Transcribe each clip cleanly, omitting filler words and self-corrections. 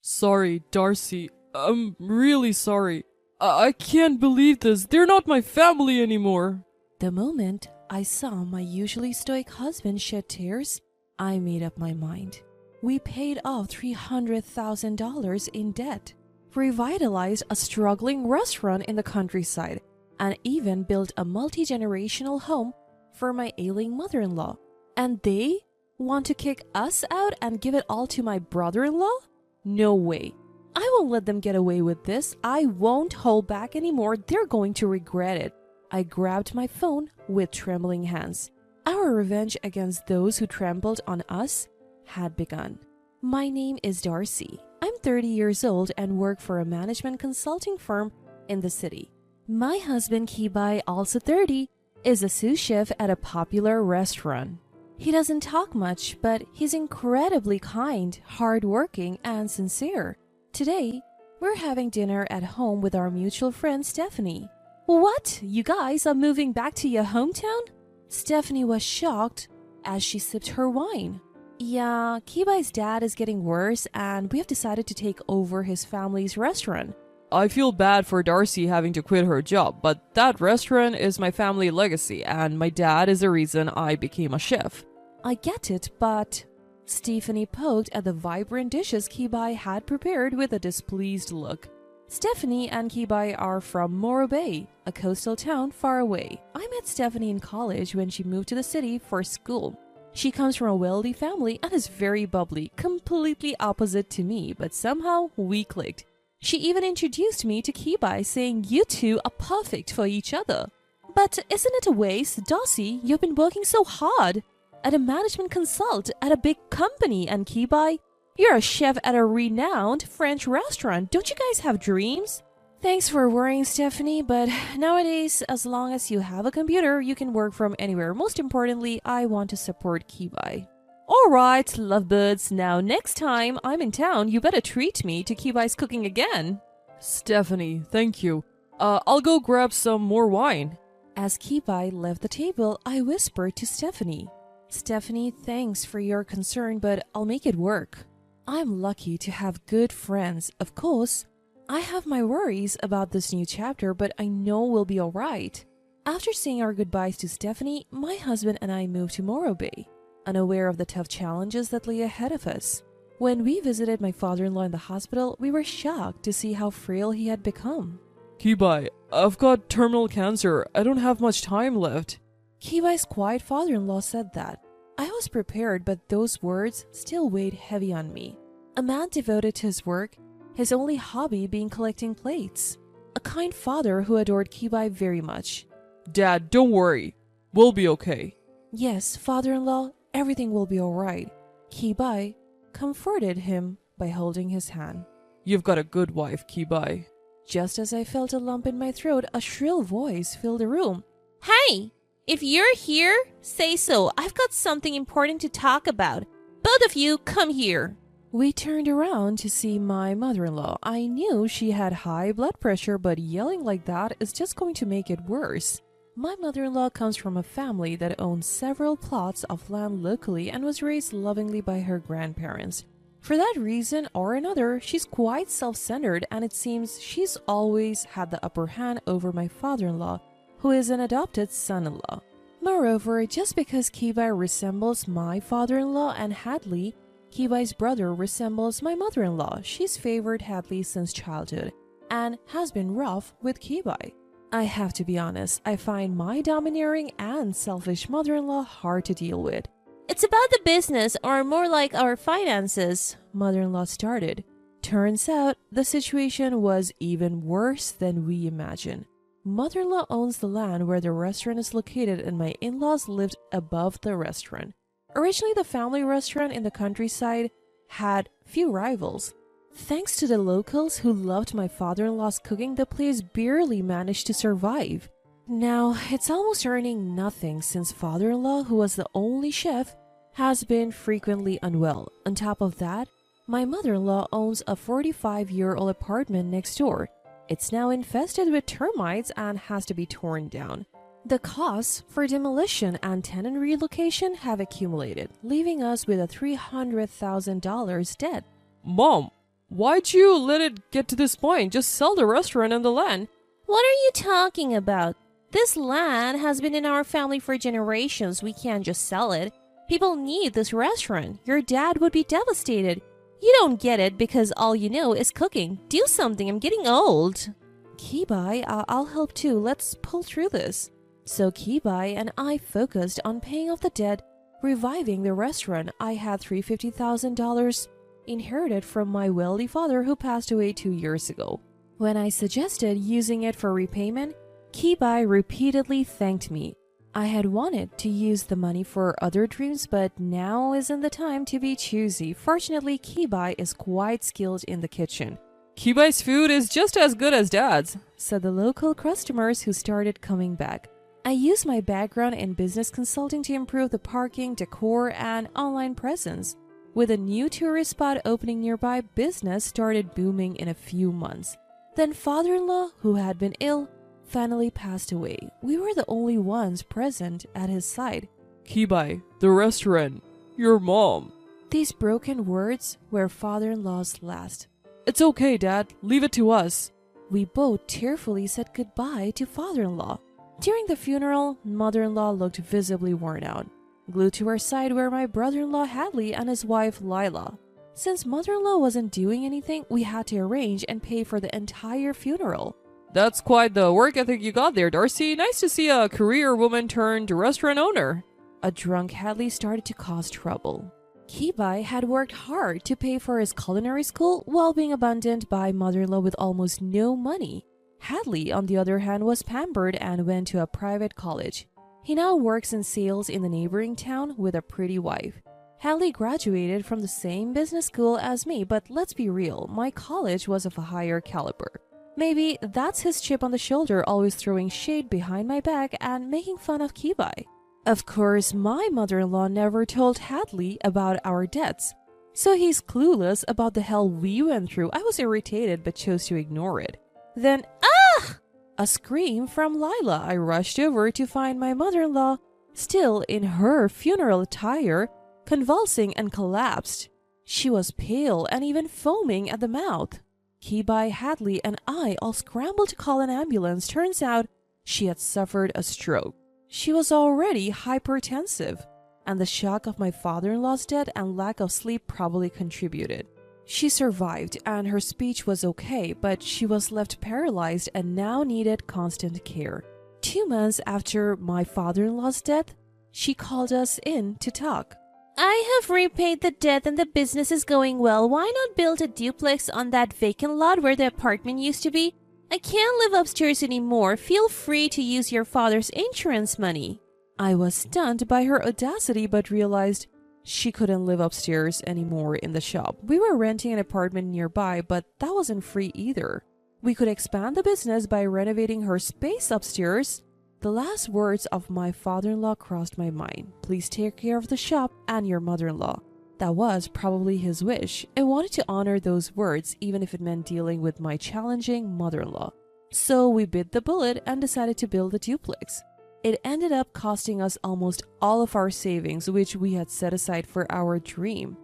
Sorry, Darcy. I'm really sorry. I can't believe this. They're not my family anymore. The moment I saw my usually stoic husband shed tears, I made up my mind. We paid off $300,000 in debt, revitalized a struggling restaurant in the countryside, and even built a multi-generational home for my ailing mother-in-law. And they want to kick us out and give it all to my brother-in-law? No way. I won't let them get away with this. I won't hold back anymore. They're going to regret it. I grabbed my phone with trembling hands. Our revenge against those who trampled on us had begun. My name is Darcy. I'm 30 years old and work for a management consulting firm in the city. My husband Kibai, also 30, is a sous chef at a popular restaurant. He doesn't talk much, but he's incredibly kind, hardworking, and sincere. Today, we're having dinner at home with our mutual friend Stephanie. What? You guys are moving back to your hometown? Stephanie was shocked as she sipped her wine. Yeah, Kibai's dad is getting worse and we have decided to take over his family's restaurant. I feel bad for Darcy having to quit her job, but that restaurant is my family legacy and my dad is the reason I became a chef. I get it, but... Stephanie poked at the vibrant dishes Kibai had prepared with a displeased look. Stephanie and Kibai are from Morro Bay, a coastal town far away. I met Stephanie in college when she moved to the city for school. She comes from a wealthy family and is very bubbly, completely opposite to me, but somehow we clicked. She even introduced me to Kibai, saying you two are perfect for each other. But isn't it a waste? Darcy, you've been working so hard at a management consult at a big company, and Kibai, you're a chef at a renowned French restaurant. Don't you guys have dreams? Thanks for worrying, Stephanie, but nowadays, as long as you have a computer, you can work from anywhere. Most importantly, I want to support Kibai. Alright, lovebirds, now next time I'm in town, you better treat me to Kibai's cooking again. Stephanie, thank you. I'll go grab some more wine. As Kibai left the table, I whispered to Stephanie. Stephanie, thanks for your concern, but I'll make it work. I'm lucky to have good friends. Of course, I have my worries about this new chapter, but I know we'll be alright. After saying our goodbyes to Stephanie, my husband and I moved to Morro Bay, unaware of the tough challenges that lay ahead of us. When we visited my father-in-law in the hospital, we were shocked to see how frail he had become. Kibai, I've got terminal cancer. I don't have much time left. Kibai's quiet father-in-law said that. I was prepared, but those words still weighed heavy on me. A man devoted to his work, his only hobby being collecting plates. A kind father who adored Kibai very much. Dad, don't worry. We'll be okay. Yes, father-in-law, everything will be alright. Kibai comforted him by holding his hand. You've got a good wife, Kibai. Just as I felt a lump in my throat, a shrill voice filled the room. Hey! If you're here, say so. I've got something important to talk about. Both of you, come here. We turned around to see my mother-in-law. I knew she had high blood pressure, but yelling like that is just going to make it worse. My mother-in-law comes from a family that owns several plots of land locally and was raised lovingly by her grandparents. For that reason or another, she's quite self-centered, and it seems she's always had the upper hand over my father-in-law, who is an adopted son-in-law. Moreover, just because Kibai resembles my father-in-law and Hadley, Kibai's brother resembles my mother-in-law. She's favored Hadley since childhood and has been rough with Kibai. I have to be honest, I find my domineering and selfish mother-in-law hard to deal with. It's about the business, or more like our finances, mother-in-law started. Turns out, the situation was even worse than we imagined. Mother-in-law owns the land where the restaurant is located, and my in-laws lived above the restaurant. Originally, the family restaurant in the countryside had few rivals. Thanks to the locals who loved my father-in-law's cooking, the place barely managed to survive. Now, it's almost earning nothing since father-in-law, who was the only chef, has been frequently unwell. On top of that, my mother-in-law owns a 45-year-old apartment next door. It's now infested with termites and has to be torn down. The costs for demolition and tenant relocation have accumulated, leaving us with a $300,000 debt. Mom, Why'd you let it get to this point? Just sell the restaurant and the land. What are you talking about? This land has been in our family for generations. We can't just sell it. People need this restaurant. Your dad would be devastated. You don't get it because all you know is cooking. Do something. I'm getting old. Kibai, I'll help too. Let's pull through this. So Kibai and I focused on paying off the debt, reviving the restaurant. I had $350,000 inherited from my wealthy father who passed away 2 years ago. When I suggested using it for repayment, Kibai repeatedly thanked me. I had wanted to use the money for other dreams, but now isn't the time to be choosy. Fortunately, Kibai is quite skilled in the kitchen. Kibai's food is just as good as Dad's, said the local customers who started coming back. I used my background in business consulting to improve the parking, decor, and online presence. With a new tourist spot opening nearby, business started booming in a few months. Then father-in-law, who had been ill, finally passed away. We were the only ones present at his side. Kibai, the restaurant, your mom. These broken words were father-in-law's last. It's okay, Dad. Leave it to us. We both tearfully said goodbye to father-in-law. During the funeral, mother-in-law looked visibly worn out. Glued to her side were my brother-in-law Hadley and his wife Lila. Since mother-in-law wasn't doing anything, we had to arrange and pay for the entire funeral. That's quite the work ethic you got there, Darcy. Nice to see a career woman turned restaurant owner. A drunk Hadley started to cause trouble. Kibai had worked hard to pay for his culinary school while being abandoned by mother-in-law with almost no money. Hadley, on the other hand, was pampered and went to a private college. He now works in sales in the neighboring town with a pretty wife. Hadley graduated from the same business school as me, but let's be real, my college was of a higher caliber. Maybe that's his chip on the shoulder, always throwing shade behind my back and making fun of Kibai. Of course, my mother-in-law never told Hadley about our debts, so he's clueless about the hell we went through. I was irritated but chose to ignore it. Then, a scream from Lila. I rushed over to find my mother-in-law, still in her funeral attire, convulsing and collapsed. She was pale and even foaming at the mouth. Kibai, Hadley, and I all scrambled to call an ambulance. Turns out she had suffered a stroke. She was already hypertensive, and the shock of my father-in-law's death and lack of sleep probably contributed. She survived and her speech was okay, but she was left paralyzed and now needed constant care. 2 months after my father-in-law's death, she called us in to talk. I have repaid the debt and the business is going well. Why not build a duplex on that vacant lot where the apartment used to be? I can't live upstairs anymore. Feel free to use your father's insurance money. I was stunned by her audacity but realized she couldn't live upstairs anymore in the shop. We were renting an apartment nearby, but that wasn't free either. We could expand the business by renovating her space upstairs. The last words of my father-in-law crossed my mind. Please take care of the shop and your mother-in-law. That was probably his wish. I wanted to honor those words, even if it meant dealing with my challenging mother-in-law. So we bit the bullet and decided to build a duplex. It ended up costing us almost all of our savings, which we had set aside for our dream.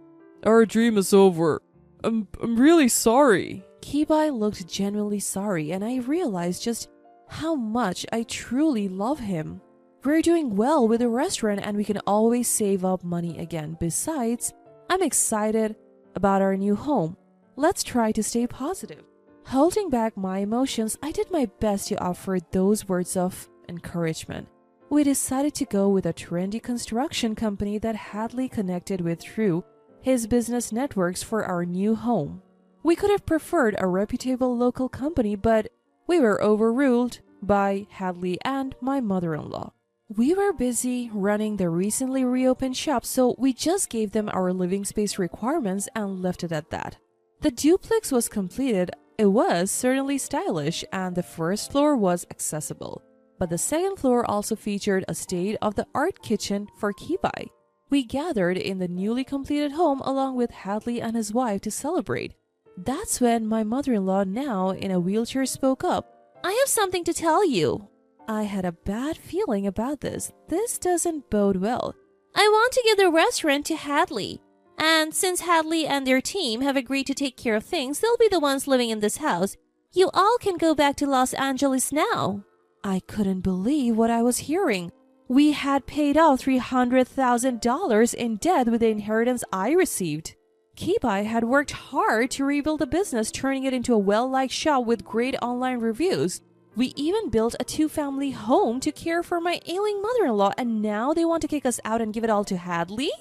Our dream is over. I'm really sorry. Kibai looked genuinely sorry, and I realized just how much I truly love him. We're doing well with the restaurant and we can always save up money again. Besides, I'm excited about our new home. Let's try to stay positive. Holding back my emotions, I did my best to offer those words of encouragement. We decided to go with a trendy construction company that Hadley connected with through his business networks for our new home. We could have preferred a reputable local company, but we were overruled by Hadley and my mother-in-law. We were busy running the recently reopened shop, so we just gave them our living space requirements and left it at that. The duplex was completed. It was certainly stylish and the first floor was accessible. But the second floor also featured a state-of-the-art kitchen for Kibai. We gathered in the newly completed home along with Hadley and his wife to celebrate. That's when my mother-in-law, now in a wheelchair, spoke up. I have something to tell you. I had a bad feeling about this. This doesn't bode well. I want to give the restaurant to Hadley. And since Hadley and their team have agreed to take care of things, they'll be the ones living in this house. You all can go back to Los Angeles now. I couldn't believe what I was hearing. We had paid off $300,000 in debt with the inheritance I received. Kibai had worked hard to rebuild the business, turning it into a well-liked shop with great online reviews. We even built a two-family home to care for my ailing mother-in-law, and now they want to kick us out and give it all to Hadley?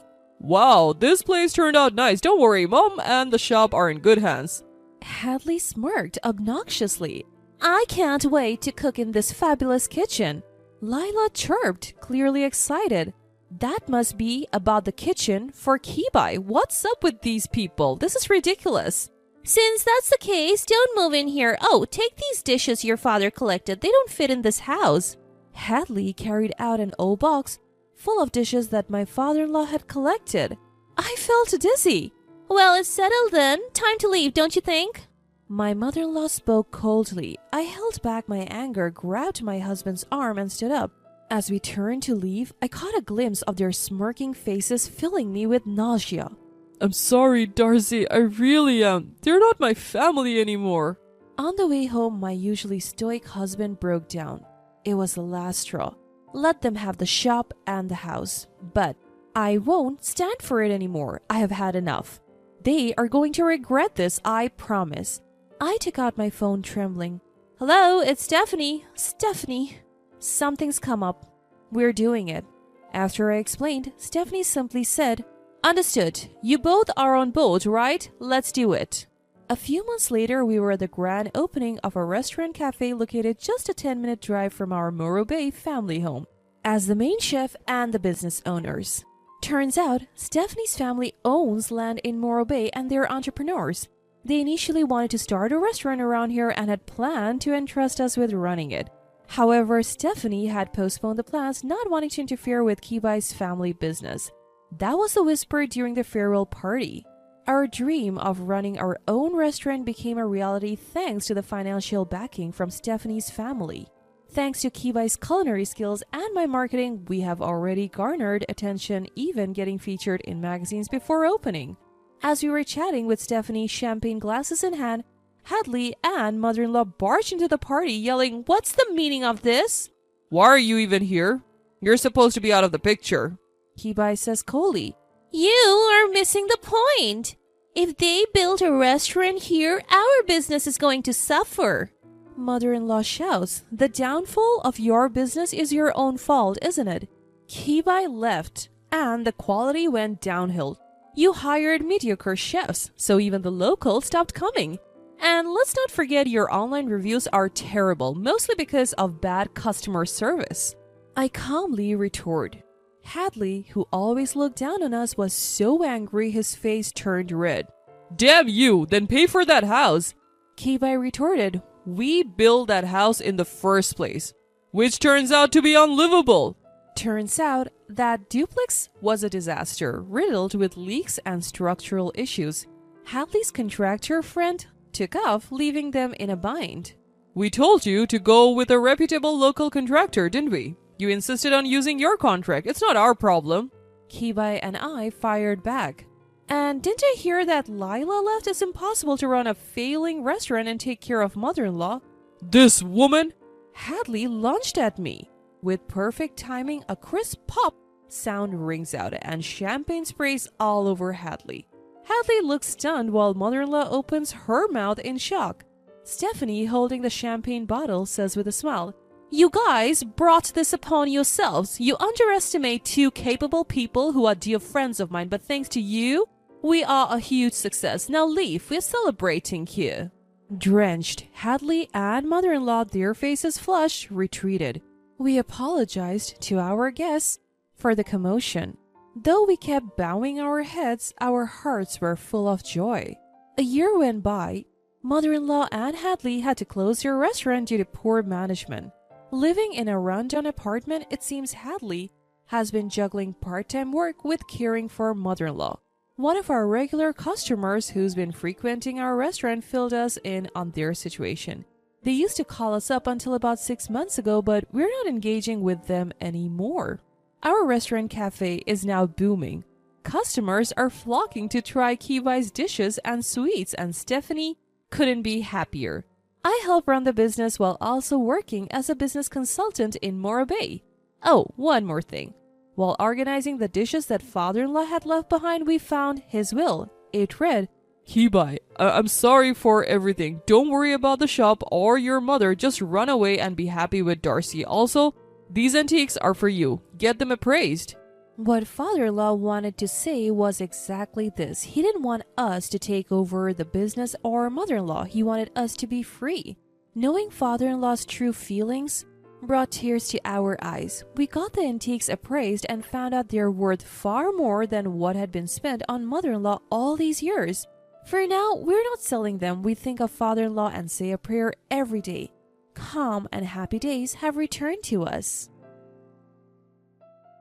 Wow, this place turned out nice. Don't worry, Mom and the shop are in good hands. Hadley smirked obnoxiously. I can't wait to cook in this fabulous kitchen. Lila chirped, clearly excited. That must be about the kitchen for Kibai. What's up with these people? This is ridiculous. Since that's the case, don't move in here. Oh, take these dishes your father collected. They don't fit in this house. Hadley carried out an old box full of dishes that my father-in-law had collected. I felt dizzy. Well, it's settled then. Time to leave, don't you think? My mother-in-law spoke coldly. I held back my anger, grabbed my husband's arm, and stood up. As we turned to leave, I caught a glimpse of their smirking faces, filling me with nausea. I'm sorry, Darcy. I really am. They're not my family anymore. On the way home, my usually stoic husband broke down. It was the last straw. Let them have the shop and the house. But I won't stand for it anymore. I have had enough. They are going to regret this, I promise. I took out my phone, trembling. Hello, it's Stephanie. Stephanie. Something's come up. We're doing it. After I explained, Stephanie simply said, Understood. You both are on board, right? Let's do it. A few months later, we were at the grand opening of a restaurant cafe located just a 10-minute drive from our Morro Bay family home, as the main chef and the business owners. Turns out, Stephanie's family owns land in Morro Bay and they're entrepreneurs. They initially wanted to start a restaurant around here and had planned to entrust us with running it. However, Stephanie had postponed the plans, not wanting to interfere with Kibai's family business. That was the whisper during the farewell party. Our dream of running our own restaurant became a reality thanks to the financial backing from Stephanie's family. Thanks to Kibai's culinary skills and my marketing, we have already garnered attention, even getting featured in magazines before opening. As we were chatting with Stephanie, champagne glasses in hand, Hadley and mother-in-law barged into the party, yelling, What's the meaning of this? Why are you even here? You're supposed to be out of the picture. Kibai says coldly, You are missing the point. If they build a restaurant here, our business is going to suffer. Mother-in-law shouts, The downfall of your business is your own fault, isn't it? Kibai left, and the quality went downhill. You hired mediocre chefs, so even the locals stopped coming. And let's not forget your online reviews are terrible, mostly because of bad customer service. I calmly retort. Hadley, who always looked down on us, was so angry his face turned red. Damn you, then pay for that house. Kibai retorted, We built that house in the first place, which turns out to be unlivable. Turns out that duplex was a disaster, riddled with leaks and structural issues. Hadley's contractor friend took off, leaving them in a bind. We told you to go with a reputable local contractor, didn't we? You insisted on using your contract. It's not our problem. Kibai and I fired back. And didn't I hear that Lila left? It's impossible to run a failing restaurant and take care of mother-in-law. This woman? Hadley lunged at me. With perfect timing, a crisp pop sound rings out and champagne sprays all over Hadley. Hadley looks stunned while mother-in-law opens her mouth in shock. Stephanie, holding the champagne bottle, says with a smile, You guys brought this upon yourselves. You underestimate two capable people who are dear friends of mine, but thanks to you, we are a huge success. Now leave, we're celebrating here. Drenched, Hadley and mother-in-law, their faces flushed, retreated. We apologized to our guests for the commotion. Though we kept bowing our heads, our hearts were full of joy. A year went by. Mother-in-law and Hadley had to close their restaurant due to poor management. Living in a rundown apartment, it seems Hadley has been juggling part-time work with caring for mother-in-law. One of our regular customers who's been frequenting our restaurant filled us in on their situation. They used to call us up until about 6 months ago, but we're not engaging with them anymore. Our restaurant cafe is now booming. Customers are flocking to try Kibai's dishes and sweets, and Stephanie couldn't be happier. I help run the business while also working as a business consultant in Morro Bay. Oh, one more thing. While organizing the dishes that father-in-law had left behind, we found his will. It read, Kibai, I'm sorry for everything. Don't worry about the shop or your mother. Just run away and be happy with Darcy. Also, these antiques are for you. Get them appraised. What father-in-law wanted to say was exactly this. He didn't want us to take over the business or mother-in-law. He wanted us to be free. Knowing father-in-law's true feelings brought tears to our eyes. We got the antiques appraised and found out they're worth far more than what had been spent on mother-in-law all these years. For now, we're not selling them. We think of father-in-law and say a prayer every day. Calm and happy days have returned to us.